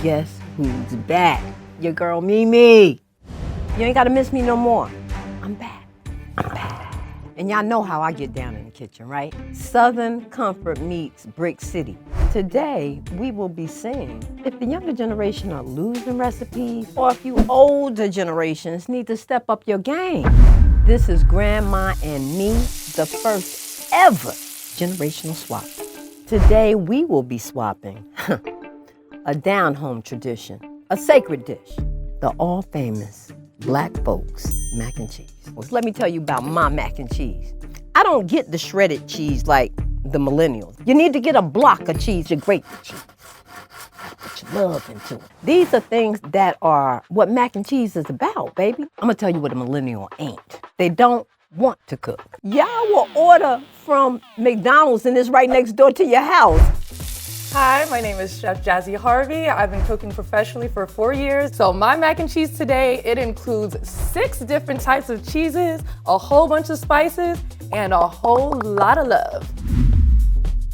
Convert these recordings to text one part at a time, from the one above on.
Guess who's back? Your girl Mimi. You ain't gotta miss me no more. I'm back. I'm back. And y'all know how I get down in the kitchen, right? Southern comfort meets Brick City. Today, we will be seeing if the younger generation are losing recipes or if you older generations need to step up your game. This is Grandma and me, the first ever generational swap. Today, we will be swapping a down-home tradition, a sacred dish, the all-famous Black folks mac and cheese. Well, let me tell you about my mac and cheese. I don't get the shredded cheese like the millennials. You need to get a block of cheese to grate the cheese. Put your love into it. These are things that are what mac and cheese is about, baby. I'm gonna tell you what a millennial ain't. They don't want to cook. Y'all will order from McDonald's and it's right next door to your house. Hi, my name is Chef Jazzy Harvey. I've been cooking professionally for 4 years. So my mac and cheese today, it includes 6 different types of cheeses, a whole bunch of spices, and a whole lot of love.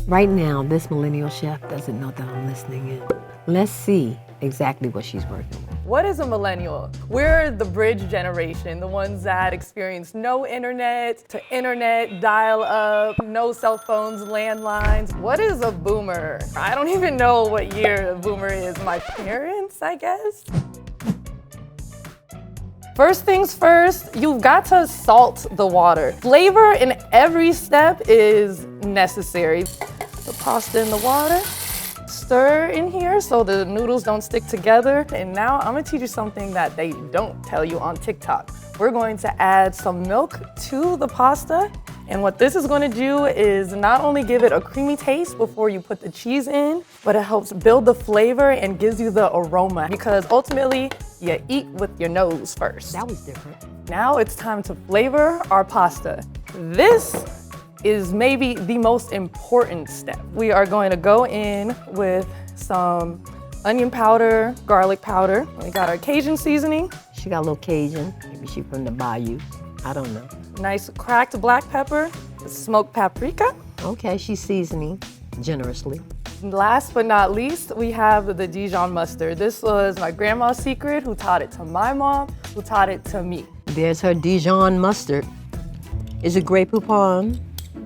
Right now, this millennial chef doesn't know that I'm listening in. Let's see exactly what she's working with. What is a millennial? We're the bridge generation, the ones that experience no internet to internet, dial-up, no cell phones, landlines. What is a boomer? I don't even know what year a boomer is. My parents, I guess? First things first, you've got to salt the water. Flavor in every step is necessary. The pasta in the water. Stir in here so the noodles don't stick together. And now I'm gonna teach you something that they don't tell you on TikTok. We're going to add some milk to the pasta. And what this is gonna do is not only give it a creamy taste before you put the cheese in, but it helps build the flavor and gives you the aroma because ultimately you eat with your nose first. That was different. Now it's time to flavor our pasta. This is maybe the most important step. We are going to go in with some onion powder, garlic powder. We got our Cajun seasoning. She got a little Cajun. Maybe she from the bayou. I don't know. Nice cracked black pepper, smoked paprika. Okay, she's seasoning generously. Last but not least, we have the Dijon mustard. This was my grandma's secret who taught it to my mom, who taught it to me. There's her Dijon mustard. Is it Grey Poupon?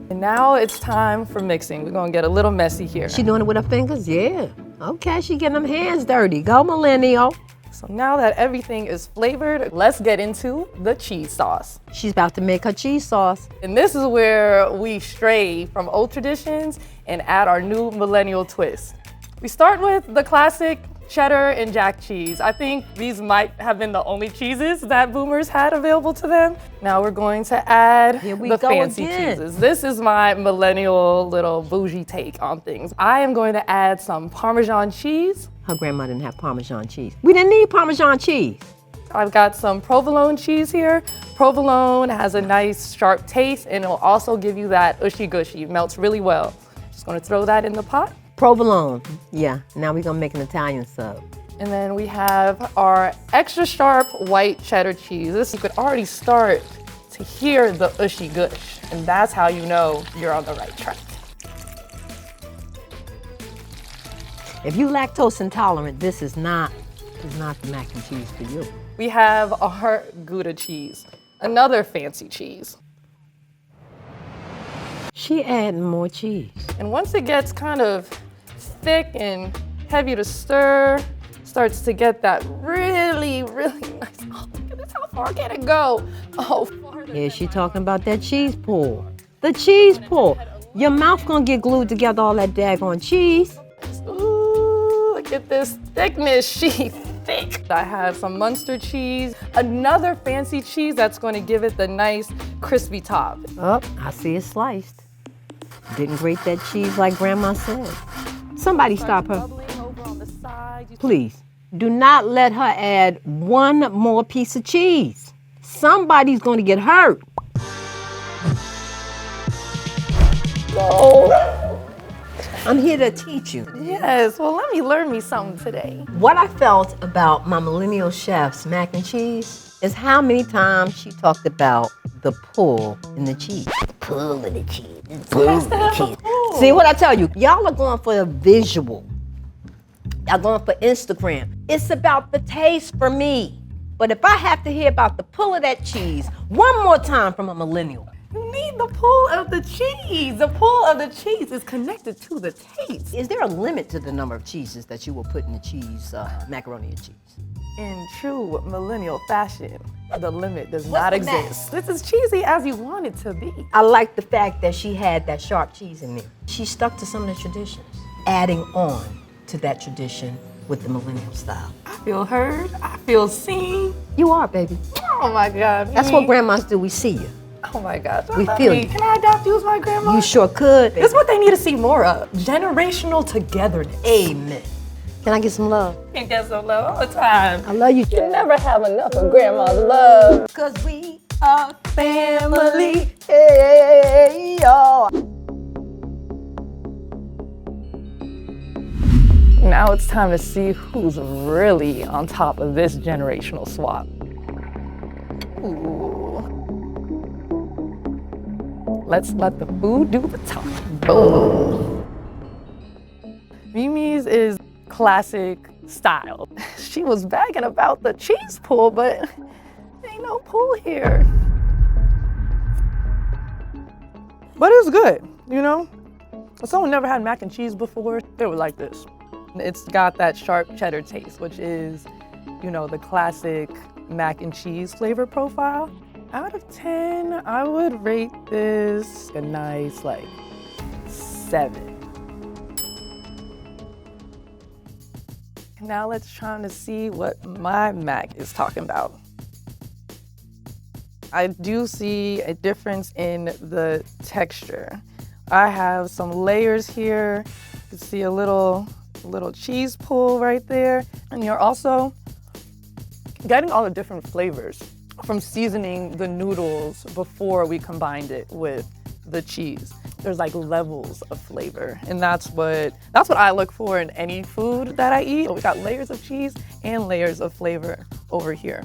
And now it's time for mixing. We're gonna get a little messy here. She doing it with her fingers? Yeah. Okay, she getting them hands dirty. Go millennial. So now that everything is flavored, let's get into the cheese sauce. She's about to make her cheese sauce. And this is where we stray from old traditions and add our new millennial twist. We start with the classic cheddar and jack cheese. I think these might have been the only cheeses that boomers had available to them. Now we're going to add the fancy cheeses. This is my millennial little bougie take on things. I am going to add some Parmesan cheese. Her grandma didn't have Parmesan cheese. We didn't need Parmesan cheese. I've got some provolone cheese here. Provolone has a nice sharp taste and it'll also give you that ushy gushy. It melts really well. Just gonna throw that in the pot. Provolone, yeah. Now we're gonna make an Italian sub. And then we have our extra sharp white cheddar cheese. This, you could already start to hear the ushy gush. And that's how you know you're on the right track. If you lactose intolerant, this is not the mac and cheese for you. We have our Gouda cheese, another fancy cheese. She adding more cheese. And once it gets kind of thick and heavy to stir, starts to get that really, really nice, oh, look at this, how far can it go? Oh, farther. Yeah, she talking about that cheese pull. The cheese pull. Your mouth gonna get glued together, all that daggone cheese. Ooh, look at this thickness, she's thick. I have some Munster cheese, another fancy cheese that's gonna give it the nice crispy top. Oh, I see it sliced. Didn't grate that cheese like Grandma said. Somebody stop her. Please, do not let her add one more piece of cheese. Somebody's going to get hurt. Oh, I'm here to teach you. Yes, well, let me learn me something today. What I felt about my millennial chef's mac and cheese is how many times she talked about the pull in the cheese. Pull in the cheese. Pull in the cheese. See what I tell you? Y'all are going for the visual. Y'all going for Instagram. It's about the taste for me. But if I have to hear about the pull of that cheese one more time from a millennial. You need the pull of the cheese. The pull of the cheese is connected to the taste. Is there a limit to the number of cheeses that you will put in the cheese, macaroni and cheese? In true millennial fashion, the limit does What's not the exist. This is cheesy as you want it to be. I like the fact that she had that sharp cheese in there. She stuck to some of the traditions, adding on to that tradition with the millennial style. I feel heard, I feel seen. You are, baby. Oh my God. That's what grandmas do, we see you. Oh my gosh. We feel you. Can I adopt you as my grandma? You sure could. This is what they need to see more of. Generational togetherness. Amen. Can I get some love? Can't get some love all the time. I love you, You Jazzy. never have enough of grandma's love. Cause we are family. Hey, y'all. Now it's time to see who's really on top of this generational swap. Ooh. Let's let the food do the talking. Boom. Mimi's is classic style. She was bagging about the cheese pull, but ain't no pull here. But it's good, you know? If someone never had mac and cheese before, they would like this. It's got that sharp cheddar taste, which is, you know, the classic mac and cheese flavor profile. Out of 10, I would rate this a nice, 7. Now let's try to see what my mac is talking about. I do see a difference in the texture. I have some layers here. You can see a little cheese pull right there. And you're also getting all the different flavors from seasoning the noodles before we combined it with the cheese. There's levels of flavor, and that's what I look for in any food that I eat. So we got layers of cheese and layers of flavor over here.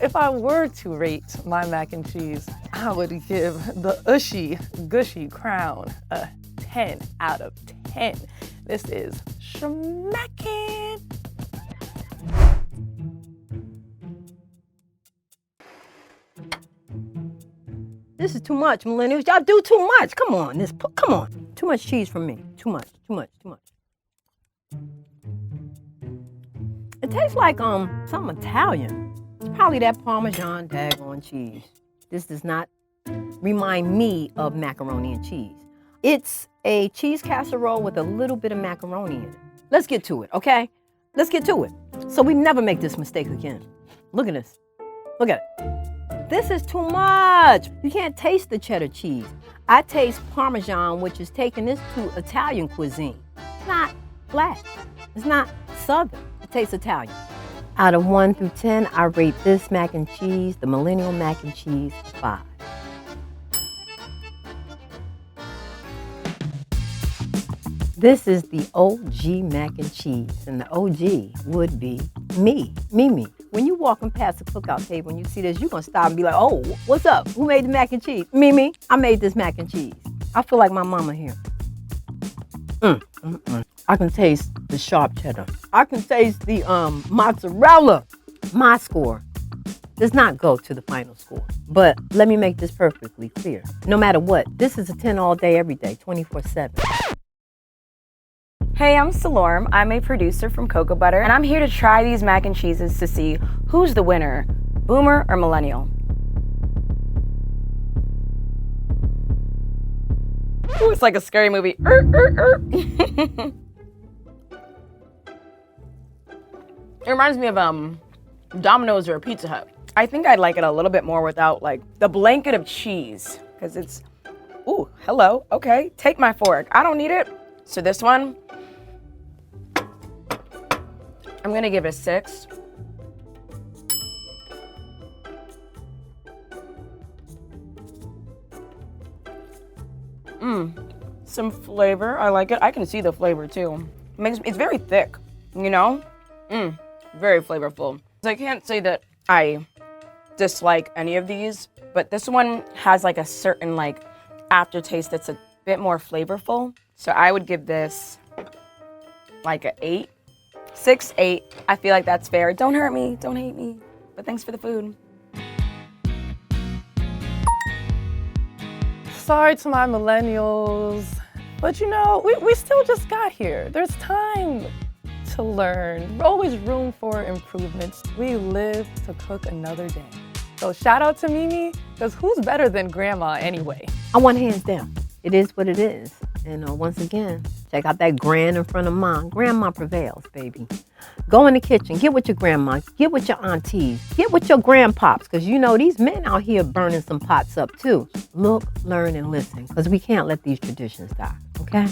If I were to rate my mac and cheese, I would give the Ushy Gushy Crown a 10 out of 10. This is schmackin'. This is too much, millennials. Y'all do too much. Come on, come on. Too much cheese from me. Too much. It tastes like something Italian. It's probably that Parmesan daggone cheese. This does not remind me of macaroni and cheese. It's a cheese casserole with a little bit of macaroni in it. Let's get to it, okay? Let's get to it. So we never make this mistake again. Look at this. Look at it. This is too much. You can't taste the cheddar cheese. I taste Parmesan, which is taking this to Italian cuisine. It's not black. It's not Southern. It tastes Italian. Out of 1 through 10, I rate this mac and cheese, the Millennial mac and cheese, 5. This is the OG mac and cheese, and the OG would be me, Mimi. When you walking past the cookout table and you see this, you're gonna stop and be like, oh, what's up? Who made the mac and cheese? Mimi, I made this mac and cheese. I feel like my mama here. I can taste the sharp cheddar. I can taste the mozzarella. My score does not go to the final score. But let me make this perfectly clear. No matter what, this is a 10 all day, every day, 24/7. Hey, I'm Salorm. I'm a producer from Cocoa Butter, and I'm here to try these mac and cheeses to see who's the winner, Boomer or Millennial. Ooh, it's like a scary movie. It reminds me of Domino's or a Pizza Hut. I think I'd like it a little bit more without the blanket of cheese, because it's, ooh, hello, okay, take my fork. I don't need it. So this one, I'm gonna give it a 6. Some flavor, I like it. I can see the flavor too. It's very thick, you know? Very flavorful. So I can't say that I dislike any of these, but this one has a certain aftertaste that's a bit more flavorful. So I would give this like a 8. 6, 8. I feel like that's fair. Don't hurt me. Don't hate me. But thanks for the food. Sorry to my millennials, but you know, we still just got here. There's time to learn. Always room for improvements. We live to cook another day. So shout out to Mimi, because who's better than grandma anyway? I want hands down. It is what it is. And once again, check out that grand in front of mom. Grandma prevails, baby. Go in the kitchen, get with your grandma, get with your aunties, get with your grandpops, because you know these men out here burning some pots up too. Look, learn, and listen, because we can't let these traditions die, okay?